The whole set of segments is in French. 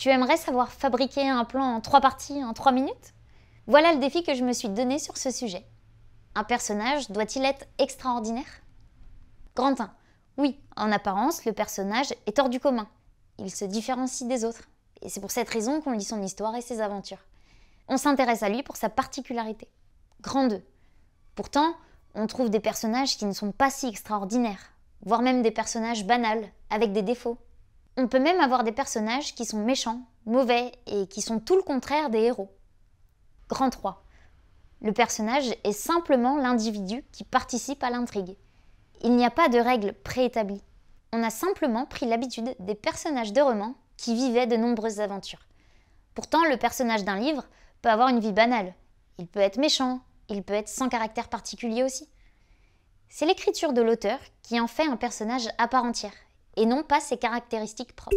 Tu aimerais savoir fabriquer un plan en 3 parties en 3 minutes? Voilà le défi que je me suis donné sur ce sujet. Un personnage doit-il être extraordinaire? Grand 1. Oui, en apparence, le personnage est hors du commun. Il se différencie des autres. Et c'est pour cette raison qu'on lit son histoire et ses aventures. On s'intéresse à lui pour sa particularité. Grand 2. Pourtant, on trouve des personnages qui ne sont pas si extraordinaires, voire même des personnages banals, avec des défauts. On peut même avoir des personnages qui sont méchants, mauvais et qui sont tout le contraire des héros. Grand 3. Le personnage est simplement l'individu qui participe à l'intrigue. Il n'y a pas de règles préétablies. On a simplement pris l'habitude des personnages de romans qui vivaient de nombreuses aventures. Pourtant, le personnage d'un livre peut avoir une vie banale. Il peut être méchant, il peut être sans caractère particulier aussi. C'est l'écriture de l'auteur qui en fait un personnage à part entière, et non pas ses caractéristiques propres.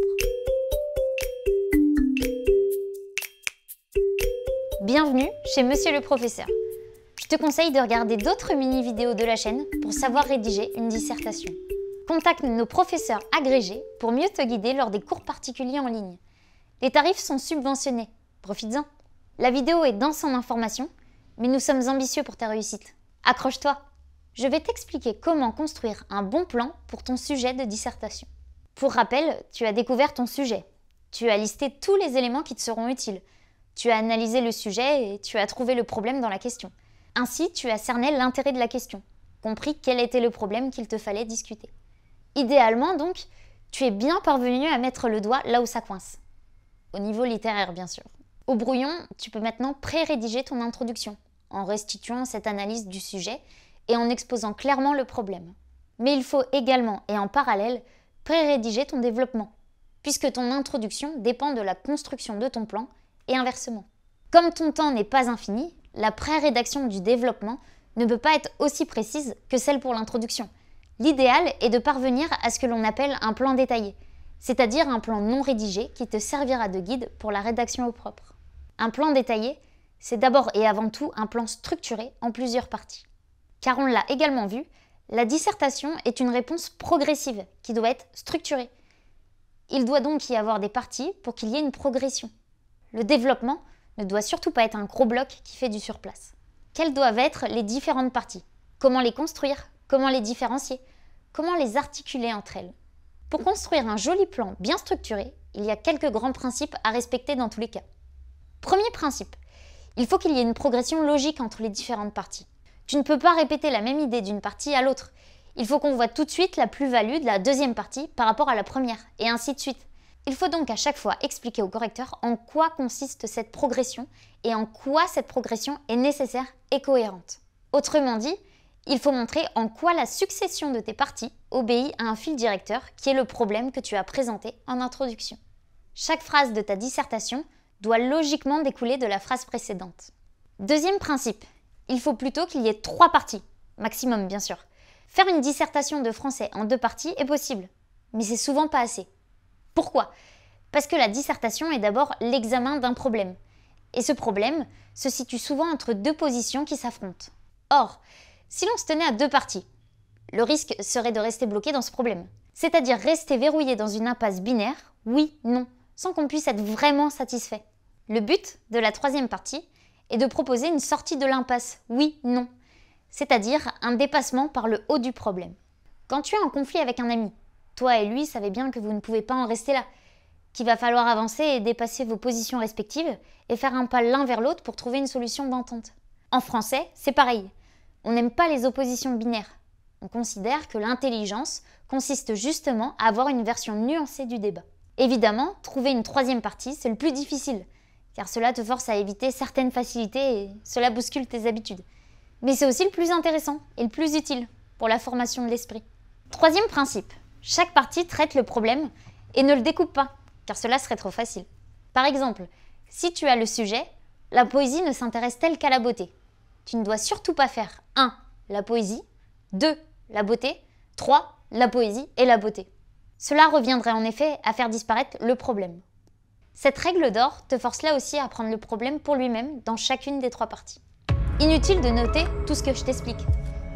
Bienvenue chez Monsieur le Professeur. Je te conseille de regarder d'autres mini-vidéos de la chaîne pour savoir rédiger une dissertation. Contacte nos professeurs agrégés pour mieux te guider lors des cours particuliers en ligne. Les tarifs sont subventionnés, profites-en. La vidéo est dense en informations, mais nous sommes ambitieux pour ta réussite. Accroche-toi. Je vais t'expliquer comment construire un bon plan pour ton sujet de dissertation. Pour rappel, tu as découvert ton sujet. Tu as listé tous les éléments qui te seront utiles. Tu as analysé le sujet et tu as trouvé le problème dans la question. Ainsi, tu as cerné l'intérêt de la question, compris quel était le problème qu'il te fallait discuter. Idéalement donc, tu es bien parvenu à mettre le doigt là où ça coince. Au niveau littéraire, bien sûr. Au brouillon, tu peux maintenant pré-rédiger ton introduction, en restituant cette analyse du sujet et en exposant clairement le problème. Mais il faut également, et en parallèle, pré-rédiger ton développement, puisque ton introduction dépend de la construction de ton plan et inversement. Comme ton temps n'est pas infini, la pré-rédaction du développement ne peut pas être aussi précise que celle pour l'introduction. L'idéal est de parvenir à ce que l'on appelle un plan détaillé, c'est-à-dire un plan non rédigé qui te servira de guide pour la rédaction au propre. Un plan détaillé, c'est d'abord et avant tout un plan structuré en plusieurs parties. Car on l'a également vu, la dissertation est une réponse progressive qui doit être structurée. Il doit donc y avoir des parties pour qu'il y ait une progression. Le développement ne doit surtout pas être un gros bloc qui fait du surplace. Quelles doivent être les différentes parties? Comment les construire? Comment les différencier? Comment les articuler entre elles? Pour construire un joli plan bien structuré, il y a quelques grands principes à respecter dans tous les cas. Premier principe, il faut qu'il y ait une progression logique entre les différentes parties. Tu ne peux pas répéter la même idée d'une partie à l'autre. Il faut qu'on voit tout de suite la plus-value de la deuxième partie par rapport à la première, et ainsi de suite. Il faut donc à chaque fois expliquer au correcteur en quoi consiste cette progression et en quoi cette progression est nécessaire et cohérente. Autrement dit, il faut montrer en quoi la succession de tes parties obéit à un fil directeur qui est le problème que tu as présenté en introduction. Chaque phrase de ta dissertation doit logiquement découler de la phrase précédente. Deuxième principe, il faut plutôt qu'il y ait 3 parties, maximum bien sûr. Faire une dissertation de français en 2 parties est possible, mais c'est souvent pas assez. Pourquoi? Parce que la dissertation est d'abord l'examen d'un problème. Et ce problème se situe souvent entre 2 positions qui s'affrontent. Or, si l'on se tenait à 2 parties, le risque serait de rester bloqué dans ce problème. C'est-à-dire rester verrouillé dans une impasse binaire, oui, non, sans qu'on puisse être vraiment satisfait. Le but de la 3e partie est de proposer une sortie de l'impasse, oui, non. C'est-à-dire un dépassement par le haut du problème. Quand tu es en conflit avec un ami, toi et lui savez bien que vous ne pouvez pas en rester là, qu'il va falloir avancer et dépasser vos positions respectives et faire un pas l'un vers l'autre pour trouver une solution d'entente. En français, c'est pareil. On n'aime pas les oppositions binaires. On considère que l'intelligence consiste justement à avoir une version nuancée du débat. Évidemment, trouver une 3e partie, c'est le plus difficile, car cela te force à éviter certaines facilités et cela bouscule tes habitudes. Mais c'est aussi le plus intéressant et le plus utile pour la formation de l'esprit. 3e principe. Chaque partie traite le problème et ne le découpe pas, car cela serait trop facile. Par exemple, si tu as le sujet, la poésie ne s'intéresse-t-elle qu'à la beauté? Tu ne dois surtout pas faire 1. La poésie, 2. La beauté, 3. La poésie et la beauté. Cela reviendrait en effet à faire disparaître le problème. Cette règle d'or te force là aussi à prendre le problème pour lui-même dans chacune des 3 parties. Inutile de noter tout ce que je t'explique.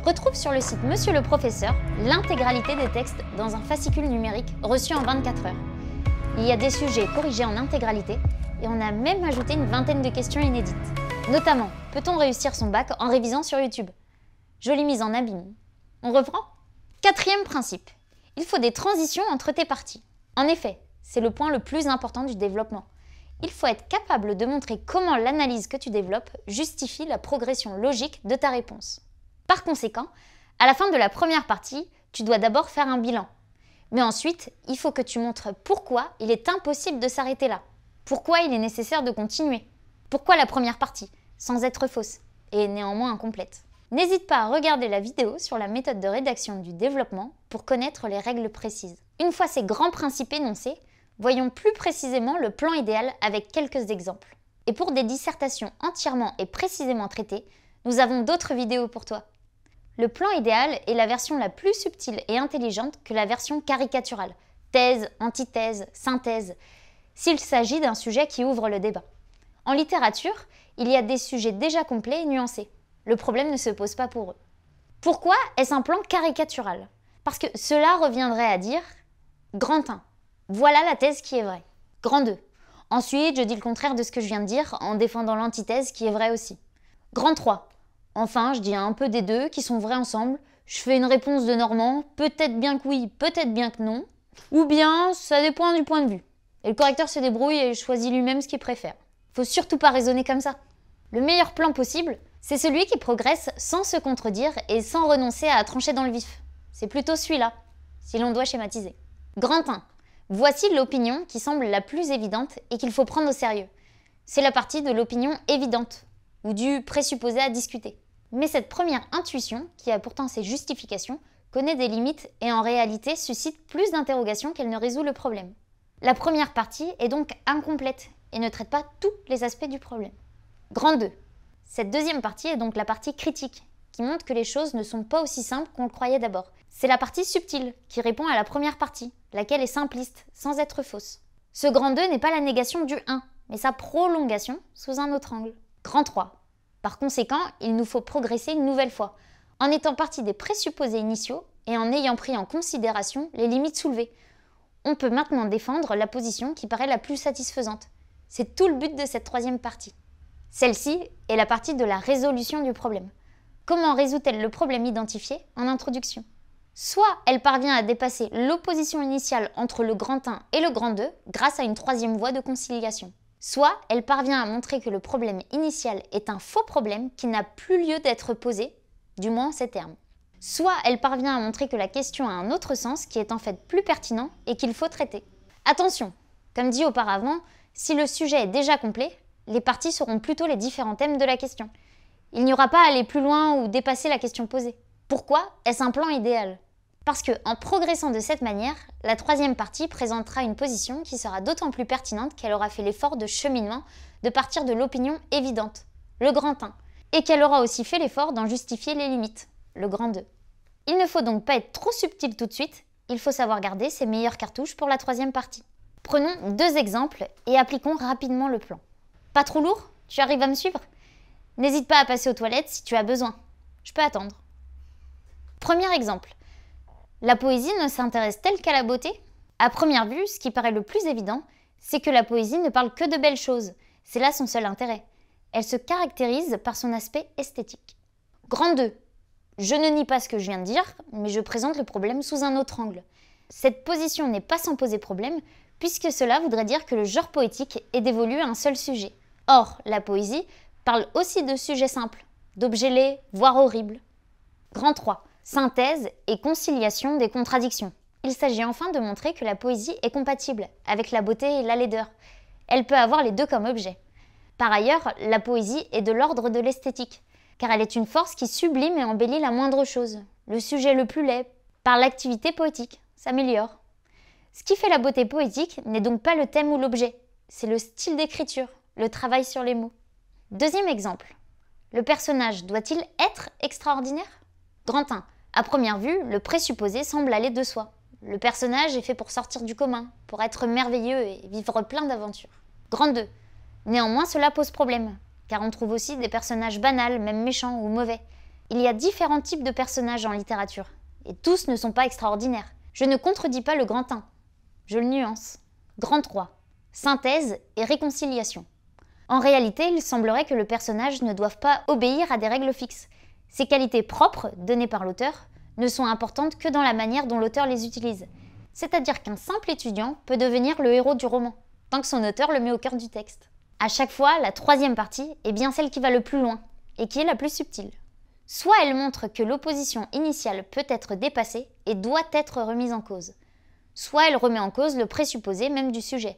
Retrouve sur le site Monsieur le Professeur l'intégralité des textes dans un fascicule numérique reçu en 24 heures. Il y a des sujets corrigés en intégralité et on a même ajouté une vingtaine de questions inédites. Notamment, peut-on réussir son bac en révisant sur YouTube? Jolie mise en abîme. On reprend? Quatrième principe. Il faut des transitions entre tes parties. En effet, c'est le point le plus important du développement. Il faut être capable de montrer comment l'analyse que tu développes justifie la progression logique de ta réponse. Par conséquent, à la fin de la première partie, tu dois d'abord faire un bilan. Mais ensuite, il faut que tu montres pourquoi il est impossible de s'arrêter là. Pourquoi il est nécessaire de continuer. Pourquoi la première partie, sans être fausse, et néanmoins incomplète. N'hésite pas à regarder la vidéo sur la méthode de rédaction du développement pour connaître les règles précises. Une fois ces grands principes énoncés, voyons plus précisément le plan idéal avec quelques exemples. Et pour des dissertations entièrement et précisément traitées, nous avons d'autres vidéos pour toi. Le plan idéal est la version la plus subtile et intelligente que la version caricaturale, thèse, antithèse, synthèse, s'il s'agit d'un sujet qui ouvre le débat. En littérature, il y a des sujets déjà complets et nuancés. Le problème ne se pose pas pour eux. Pourquoi est-ce un plan caricatural? Parce que cela reviendrait à dire grand 1. Voilà la thèse qui est vraie. Grand 2. Ensuite, je dis le contraire de ce que je viens de dire en défendant l'antithèse qui est vraie aussi. Grand 3. Enfin, je dis un peu des deux qui sont vrais ensemble. Je fais une réponse de Normand, peut-être bien que oui, peut-être bien que non. Ou bien, ça dépend du point de vue. Et le correcteur se débrouille et choisit lui-même ce qu'il préfère. Faut surtout pas raisonner comme ça. Le meilleur plan possible, c'est celui qui progresse sans se contredire et sans renoncer à trancher dans le vif. C'est plutôt celui-là, si l'on doit schématiser. Grand 1. Voici l'opinion qui semble la plus évidente et qu'il faut prendre au sérieux. C'est la partie de l'opinion évidente, ou du présupposé à discuter. Mais cette première intuition, qui a pourtant ses justifications, connaît des limites et en réalité suscite plus d'interrogations qu'elle ne résout le problème. La première partie est donc incomplète et ne traite pas tous les aspects du problème. Grand 2. Cette deuxième partie est donc la partie critique, qui montre que les choses ne sont pas aussi simples qu'on le croyait d'abord. C'est la partie subtile, qui répond à la première partie, laquelle est simpliste, sans être fausse. Ce grand 2 n'est pas la négation du 1, mais sa prolongation sous un autre angle. Grand 3. Par conséquent, il nous faut progresser une nouvelle fois, en étant parti des présupposés initiaux et en ayant pris en considération les limites soulevées. On peut maintenant défendre la position qui paraît la plus satisfaisante. C'est tout le but de cette troisième partie. Celle-ci est la partie de la résolution du problème. Comment résout-elle le problème identifié en introduction? Soit elle parvient à dépasser l'opposition initiale entre le grand 1 et le grand 2 grâce à une troisième voie de conciliation. Soit elle parvient à montrer que le problème initial est un faux problème qui n'a plus lieu d'être posé, du moins en ces termes. Soit elle parvient à montrer que la question a un autre sens qui est en fait plus pertinent et qu'il faut traiter. Attention, comme dit auparavant, si le sujet est déjà complet, les parties seront plutôt les différents thèmes de la question. Il n'y aura pas à aller plus loin ou dépasser la question posée. Pourquoi est-ce un plan idéal? Parce que, en progressant de cette manière, la troisième partie présentera une position qui sera d'autant plus pertinente qu'elle aura fait l'effort de cheminement de partir de l'opinion évidente, le grand 1, et qu'elle aura aussi fait l'effort d'en justifier les limites, le grand 2. Il ne faut donc pas être trop subtil tout de suite, il faut savoir garder ses meilleures cartouches pour la troisième partie. Prenons deux exemples et appliquons rapidement le plan. Pas trop lourd? Tu arrives à me suivre? N'hésite pas à passer aux toilettes si tu as besoin. Je peux attendre. Premier exemple. La poésie ne s'intéresse-t-elle qu'à la beauté? À première vue, ce qui paraît le plus évident, c'est que la poésie ne parle que de belles choses. C'est là son seul intérêt. Elle se caractérise par son aspect esthétique. Grand 2. Je ne nie pas ce que je viens de dire, mais je présente le problème sous un autre angle. Cette position n'est pas sans poser problème, puisque cela voudrait dire que le genre poétique est dévolu à un seul sujet. Or, la poésie parle aussi de sujets simples, d'objets laids, voire horribles. Grand 3. Synthèse et conciliation des contradictions. Il s'agit enfin de montrer que la poésie est compatible avec la beauté et la laideur. Elle peut avoir les deux comme objet. Par ailleurs, la poésie est de l'ordre de l'esthétique, car elle est une force qui sublime et embellit la moindre chose. Le sujet le plus laid, par l'activité poétique, s'améliore. Ce qui fait la beauté poétique n'est donc pas le thème ou l'objet, c'est le style d'écriture, le travail sur les mots. Deuxième exemple. Le personnage doit-il être extraordinaire? Grand 1. À première vue, le présupposé semble aller de soi. Le personnage est fait pour sortir du commun, pour être merveilleux et vivre plein d'aventures. Grand 2. Néanmoins, cela pose problème, car on trouve aussi des personnages banals, même méchants ou mauvais. Il y a différents types de personnages en littérature, et tous ne sont pas extraordinaires. Je ne contredis pas le grand 1, je le nuance. Grand 3. Synthèse et réconciliation. En réalité, il semblerait que le personnage ne doive pas obéir à des règles fixes. Ses qualités propres, données par l'auteur, ne sont importantes que dans la manière dont l'auteur les utilise. C'est-à-dire qu'un simple étudiant peut devenir le héros du roman, tant que son auteur le met au cœur du texte. À chaque fois, la troisième partie est bien celle qui va le plus loin, et qui est la plus subtile. Soit elle montre que l'opposition initiale peut être dépassée et doit être remise en cause. Soit elle remet en cause le présupposé même du sujet.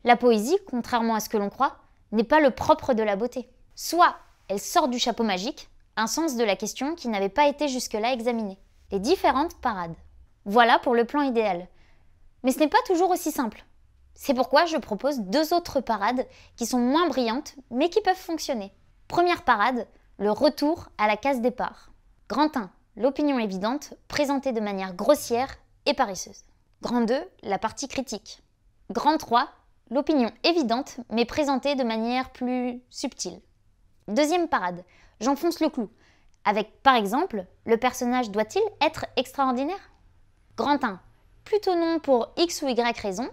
La poésie, contrairement à ce que l'on croit, n'est pas le propre de la beauté. Soit elle sort du chapeau magique, un sens de la question qui n'avait pas été jusque-là examiné. Les différentes parades. Voilà pour le plan idéal. Mais ce n'est pas toujours aussi simple. C'est pourquoi je propose 2 autres parades qui sont moins brillantes, mais qui peuvent fonctionner. Première parade, le retour à la case départ. Grand 1, l'opinion évidente, présentée de manière grossière et paresseuse. Grand 2, la partie critique. Grand 3, l'opinion évidente, mais présentée de manière plus subtile. Deuxième parade, j'enfonce le clou. Avec, par exemple, le personnage doit-il être extraordinaire? Grand 1, plutôt non pour X ou Y raison.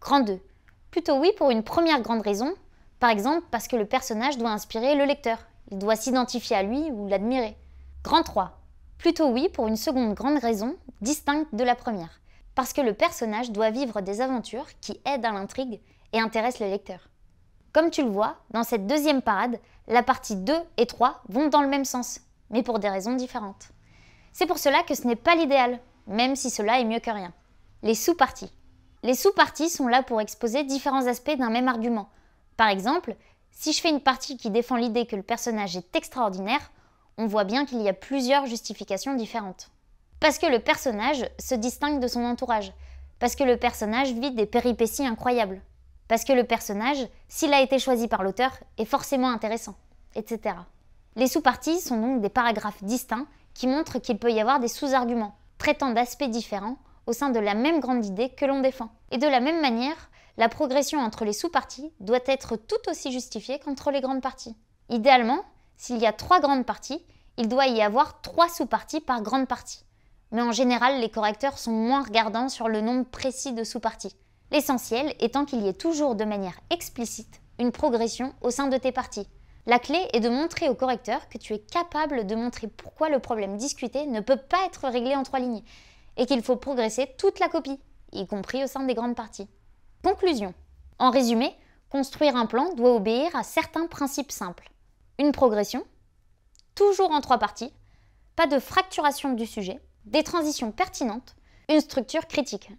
Grand 2, plutôt oui pour une première grande raison, par exemple parce que le personnage doit inspirer le lecteur, il doit s'identifier à lui ou l'admirer. Grand 3, plutôt oui pour une seconde grande raison, distincte de la première, parce que le personnage doit vivre des aventures qui aident à l'intrigue et intéressent le lecteur. Comme tu le vois, dans cette deuxième parade, la partie 2 et 3 vont dans le même sens, mais pour des raisons différentes. C'est pour cela que ce n'est pas l'idéal, même si cela est mieux que rien. Les sous-parties. Les sous-parties sont là pour exposer différents aspects d'un même argument. Par exemple, si je fais une partie qui défend l'idée que le personnage est extraordinaire, on voit bien qu'il y a plusieurs justifications différentes. Parce que le personnage se distingue de son entourage, parce que le personnage vit des péripéties incroyables, parce que le personnage, s'il a été choisi par l'auteur, est forcément intéressant, etc. Les sous-parties sont donc des paragraphes distincts qui montrent qu'il peut y avoir des sous-arguments, traitant d'aspects différents au sein de la même grande idée que l'on défend. Et de la même manière, la progression entre les sous-parties doit être tout aussi justifiée qu'entre les grandes parties. Idéalement, s'il y a 3 grandes parties, il doit y avoir 3 sous-parties par grande partie. Mais en général, les correcteurs sont moins regardants sur le nombre précis de sous-parties. L'essentiel étant qu'il y ait toujours de manière explicite une progression au sein de tes parties. La clé est de montrer au correcteur que tu es capable de montrer pourquoi le problème discuté ne peut pas être réglé en 3 lignes et qu'il faut progresser toute la copie, y compris au sein des grandes parties. Conclusion. En résumé, construire un plan doit obéir à certains principes simples. Une progression, toujours en 3 parties, pas de fracturation du sujet, des transitions pertinentes, une structure critique.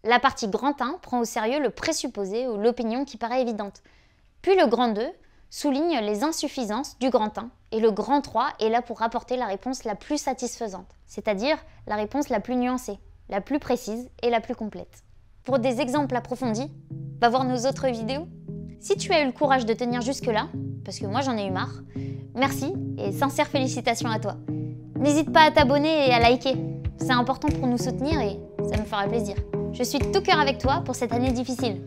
La partie grand 1 prend au sérieux le présupposé ou l'opinion qui paraît évidente. Puis le grand 2 souligne les insuffisances du grand 1 et le grand 3 est là pour apporter la réponse la plus satisfaisante, c'est-à-dire la réponse la plus nuancée, la plus précise et la plus complète. Pour des exemples approfondis, va voir nos autres vidéos. Si tu as eu le courage de tenir jusque-là, parce que moi j'en ai eu marre, merci et sincères félicitations à toi. N'hésite pas à t'abonner et à liker, c'est important pour nous soutenir et ça me fera plaisir. Je suis de tout cœur avec toi pour cette année difficile.